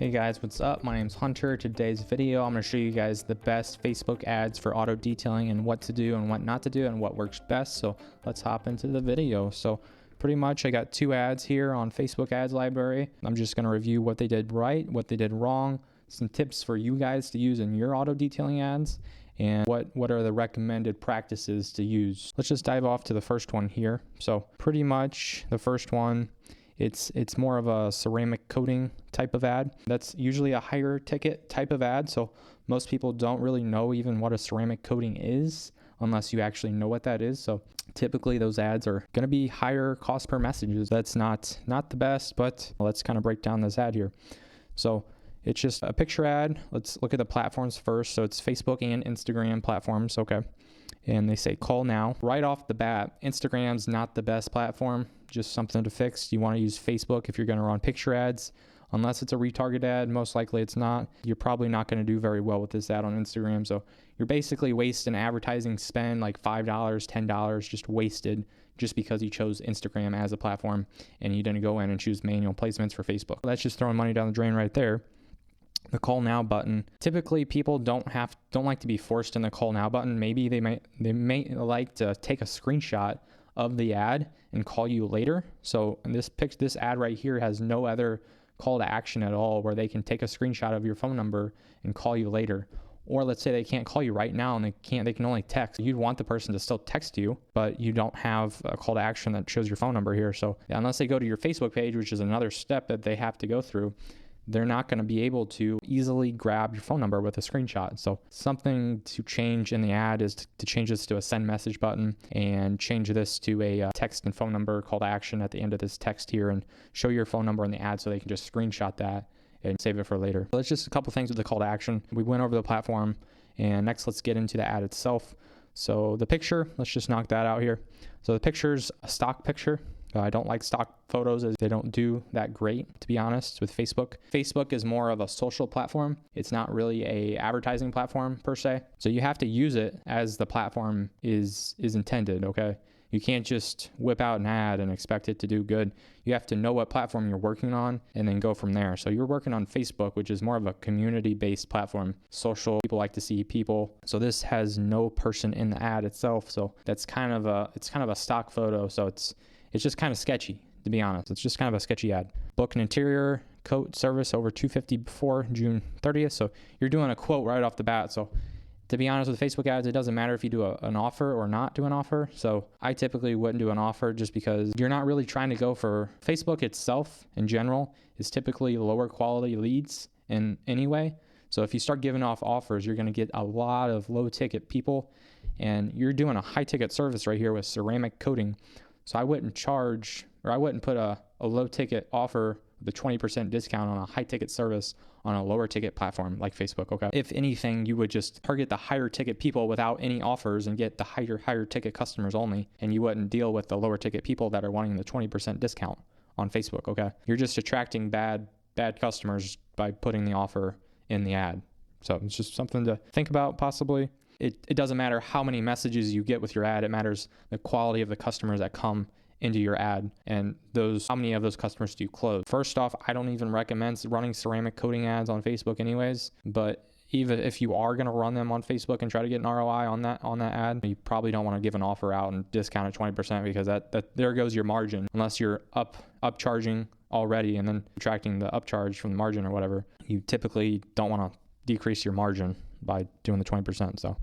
Hey guys, what's up? My name's Hunter. Today's video, I'm going to show you guys the best Facebook ads for auto detailing and what to do and what not to do and what works best. So let's hop into the video. So pretty much I got two ads here on Facebook ads library. I'm just going to review what they did right, what they did wrong, some tips for you guys to use in your auto detailing ads, and what are the recommended practices to use. Let's just dive off to the first one here. So pretty much the first one, it's more of a ceramic coating type of ad. That's usually a higher ticket type of ad. So most people don't really know even what a ceramic coating is unless you actually know what that is. So typically those ads are going to be higher cost per messages. That's not the best, but let's kind of break down this ad here. So it's just a picture ad. Let's look at the platforms first. So it's Facebook and Instagram platforms. Okay. And they say call now. Right off the bat, Instagram's not the best platform, just something to fix. You want to use Facebook if you're going to run picture ads. Unless it's a retarget ad, most likely it's not. You're probably not going to do very well with this ad on Instagram. So you're basically wasting advertising spend like $5, $10, just wasted just because you chose Instagram as a platform and you didn't go in and choose manual placements for Facebook. That's just throwing money down the drain right there. The call now button. Typically people don't like to be forced in the call now button. Maybe they may like to take a screenshot of the ad and call you later. So in this ad right here has no other call to action at all where they can take a screenshot of your phone number and call you later. Or let's say they can't call you right now and they can only text. You'd want the person to still text you, but you don't have a call to action that shows your phone number here. So unless they go to your Facebook page, which is another step that they have to go through, they're not going to be able to easily grab your phone number with a screenshot. So something to change in the ad is to change this to a send message button and change this to a text and phone number call to action at the end of this text here and show your phone number in the ad so they can just screenshot that and save it for later. So that's just a couple things with the call to action. We went over the platform, and next let's get into the ad itself. So the picture, let's just knock that out here. So the picture's a stock picture. I don't like stock photos as they don't do that great, to be honest, with Facebook. Facebook is more of a social platform. It's not really a advertising platform per se. So you have to use it as the platform is intended, okay? You can't just whip out an ad and expect it to do good. You have to know what platform you're working on and then go from there. So you're working on Facebook, which is more of a community-based platform. Social, people like to see people. So this has no person in the ad itself. So that's kind of a stock photo. So it's just kind of sketchy, to be honest. It's just kind of a sketchy ad. Book an interior coat service over $250 before June 30th. So you're doing a quote right off the bat. So to be honest with Facebook ads, it doesn't matter if you do an offer or not do an offer. So I typically wouldn't do an offer just because you're not really trying to go for Facebook itself in general is typically lower quality leads in any way. So if you start giving off offers, you're going to get a lot of low ticket people, and you're doing a high ticket service right here with ceramic coating. So I wouldn't put a low ticket offer with a 20% discount on a high ticket service on a lower ticket platform like Facebook, okay? If anything, you would just target the higher ticket people without any offers and get the higher ticket customers only, and you wouldn't deal with the lower ticket people that are wanting the 20% discount on Facebook, okay? You're just attracting bad customers by putting the offer in the ad. So it's just something to think about possibly. It doesn't matter how many messages you get with your ad. It matters the quality of the customers that come into your ad and how many of those customers do you close. First off, I don't even recommend running ceramic coating ads on Facebook anyways, but even if you are going to run them on Facebook and try to get an ROI on that ad, you probably don't want to give an offer out and discount it 20% because that there goes your margin. Unless you're upcharging already and then subtracting the upcharge from the margin or whatever, you typically don't want to decrease your margin by doing the 20%. So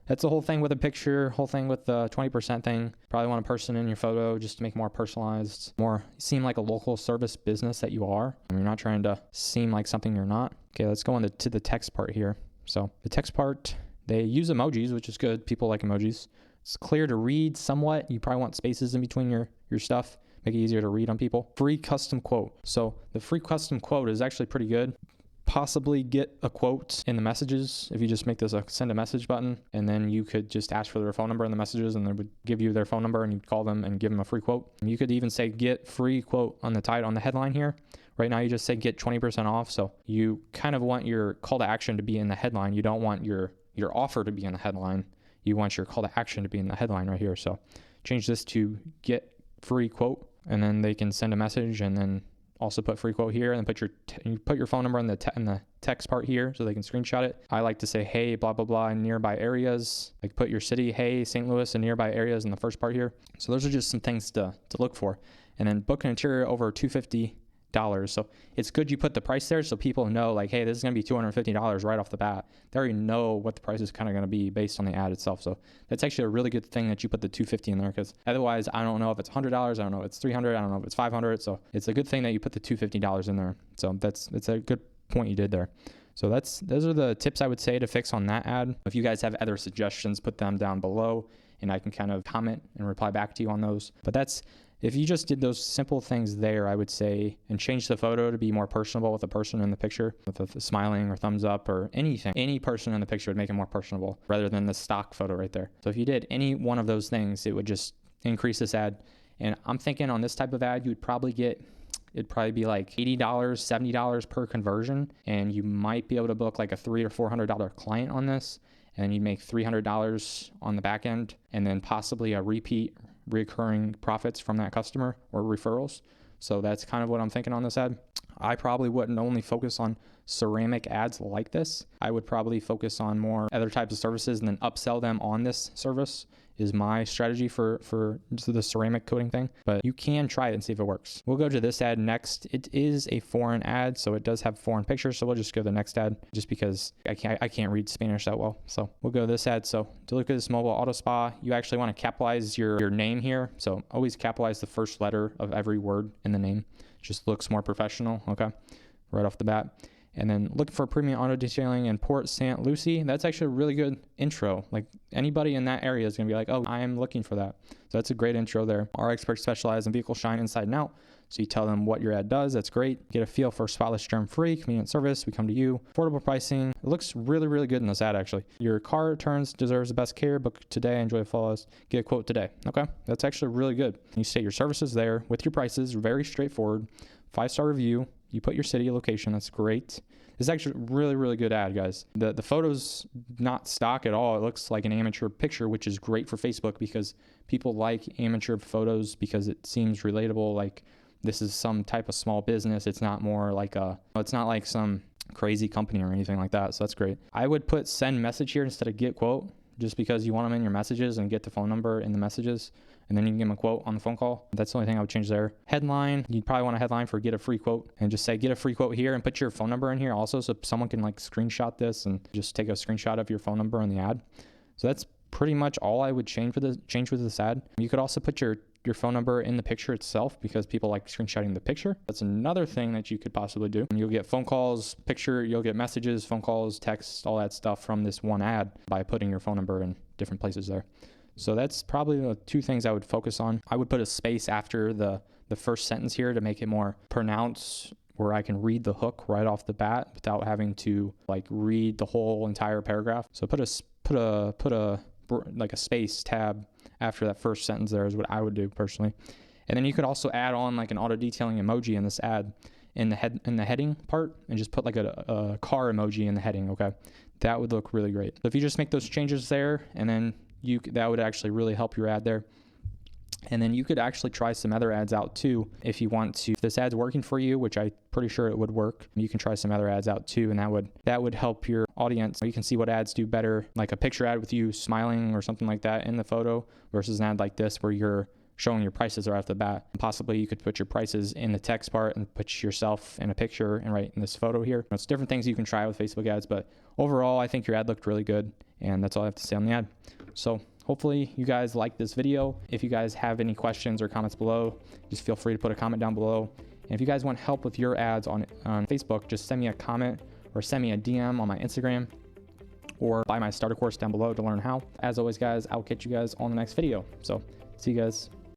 that's the whole thing with a picture, whole thing with the 20% thing. Probably want a person in your photo just to make it more personalized, more seem like a local service business that you are. You're not trying to seem like something you're not. Okay, let's go to the text part here. So the text part, they use emojis, which is good. People like emojis. It's clear to read somewhat. You probably want spaces in between your stuff. Make it easier to read on people. Free custom quote. So the free custom quote is actually pretty good. Possibly get a quote in the messages if you just make this a send a message button, and then you could just ask for their phone number in the messages and they would give you their phone number and you'd call them and give them a free quote. You could even say get free quote on the title on the headline here. Right now you just say get 20% off. So you kind of want your call to action to be in the headline. You don't want your offer to be in the headline. You want your call to action to be in the headline right here. So change this to get free quote, and then they can send a message and then also put free quote here, and then you put your phone number in the text part here so they can screenshot it. I like to say, hey, blah, blah, blah, in nearby areas. Like put your city, hey, St. Louis, and nearby areas in the first part here. So those are just some things to look for. And then book an interior over $250. So it's good you put the price there so people know like, hey, this is going to be $250 right off the bat. They already know what the price is kind of going to be based on the ad itself. So that's actually a really good thing that you put the $250 in there, because otherwise I don't know if it's $100, I don't know if it's $300, I don't know if it's $500. So it's a good thing that you put the $250 in there. So it's a good point you did there. So those are the tips I would say to fix on that ad. If you guys have other suggestions, put them down below and I can kind of comment and reply back to you on those. But if you just did those simple things there, I would say, and change the photo to be more personable with the person in the picture, with a smiling or thumbs up or anything, any person in the picture would make it more personable rather than the stock photo right there. So if you did any one of those things, it would just increase this ad. And I'm thinking on this type of ad, it'd probably be like $80, $70 per conversion. And you might be able to book like a $300 or $400 client on this. And you make $300 on the back end, and then possibly a recurring profits from that customer or referrals. So that's kind of what I'm thinking on this ad. I probably wouldn't only focus on ceramic ads like this. I would probably focus on more other types of services and then upsell them on this service is my strategy for the ceramic coating thing. But you can try it and see if it works. We'll go to this ad next. It is a foreign ad, so it does have foreign pictures. So we'll just go to the next ad just because I can't read Spanish that well. So we'll go to this ad. So to look at this mobile auto spa, you actually want to capitalize your name here. So always capitalize the first letter of every word in the name. Just looks more professional, okay, right off the bat. And then looking for premium auto detailing in Port St. Lucie. That's actually a really good intro. Like anybody in that area is going to be like, oh, I am looking for that. So that's a great intro there. Our experts specialize in vehicle shine inside and out. So you tell them what your ad does. That's great. Get a feel for spotless, germ-free, convenient service. We come to you. Affordable pricing. It looks really, really good in this ad, actually. Your car returns deserves the best care. Book today. Enjoy the flawless. Get a quote today. Okay. That's actually really good. You state your services there with your prices. Very straightforward. 5-star review. You put your city location. That's great. This is actually a really, really good ad, guys. The photo's not stock at all. It looks like an amateur picture, which is great for Facebook because people like amateur photos because it seems relatable. Like this is some type of small business. It's not more like it's not like some crazy company or anything like that. So that's great. I would put send message here instead of get quote, just because you want them in your messages and get the phone number in the messages. And then you can give them a quote on the phone call. That's the only thing I would change there. Headline, you'd probably want a headline for get a free quote and just say get a free quote here and put your phone number in here also so someone can like screenshot this and just take a screenshot of your phone number in the ad. So that's pretty much all I would change with this ad. You could also put your phone number in the picture itself because people like screenshotting the picture. That's another thing that you could possibly do. You'll get phone calls, you'll get messages, phone calls, texts, all that stuff from this one ad by putting your phone number in different places there. So that's probably the two things I would focus on. I would put a space after the first sentence here to make it more pronounced, where I can read the hook right off the bat without having to like read the whole entire paragraph. So put a space tab after that first sentence there is what I would do personally. And then you could also add on like an auto detailing emoji in this ad in the heading part and just put like a car emoji in the heading. Okay, that would look really great. So if you just make those changes there, and then that would actually really help your ad there. And then you could actually try some other ads out too if you want to. If this ad's working for you, which I'm pretty sure it would work, you can try some other ads out too, and that would help your audience. You can see what ads do better, like a picture ad with you smiling or something like that in the photo versus an ad like this where you're showing your prices right off the bat. Possibly you could put your prices in the text part and put yourself in a picture and right in this photo here. It's different things you can try with Facebook ads, but overall I think your ad looked really good, and that's all I have to say on the ad. So hopefully you guys like this video. If you guys have any questions or comments below, just feel free to put a comment down below. And if you guys want help with your ads on Facebook, just send me a comment or send me a DM on my Instagram or buy my starter course down below to learn how. As always, guys, I'll catch you guys on the next video. So see you guys.